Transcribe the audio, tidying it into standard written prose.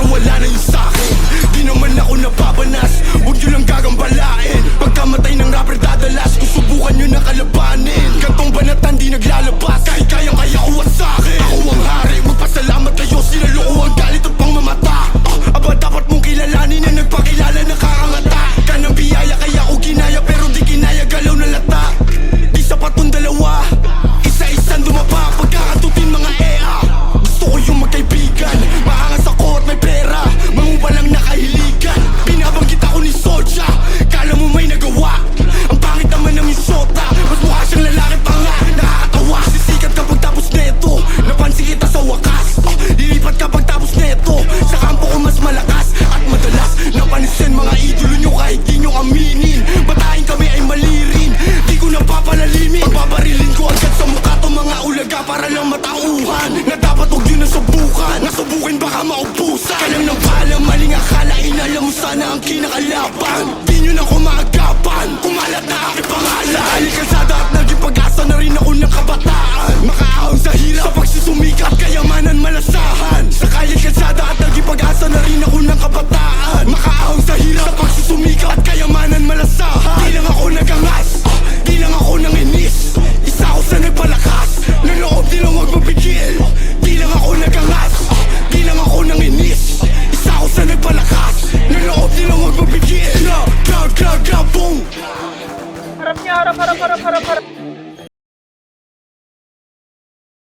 wala na yung sa'kin. Di naman ako nababanas, huwag nyo lang gagambalain. Pagkamatay ng rapper dadalas, kung subukan nyo na kalabanin. Gantong banatan di naglalabas, kahit kayang kaya kuha sa'kin. Ako ang hari, magpasalamat kayo, sinaloko ang galit at pangmamata. Aba dapat mong kilalanin na nagpakilala nakakangata. Kanang biyaya kaya ko ginaya, pero di kinaya galaw na lata. Di sapat tong dalawa, isa-isang dumapa. Pagkakatutin mga EA, gusto ko yung magkaibigan. Maangas ako at may pera, mangubalang nakahiligan. Binabanggit ako ni Soja, kala mo may nagawa. Ang pangit naman ng isota, mas mukha siyang lalaki pa nga. Nakakatawa, sisikat kapag tapos neto. Napansin kita sa wakas, lilipat kapag tapos neto. Sa kampo ko mas malakas at madalas napansin mga idolo nyo kahit di nyo aminin. Batahin kami ay mali rin, di ko napapalalimin. Pagbabarilin ko agad sa mukha to mga ulaga para lang matauhan. Na dapat huwag yun nasubukan, nasubukin baka maubusan. Ka lang ng paalam, maling akala, inalam mo sana ang kinakalaban. Di nyo na ko maagapan, kumalat na aking pangalan. Dahil kalsada at naging pag-asa na rin ako ng kabataan. Makaahon sa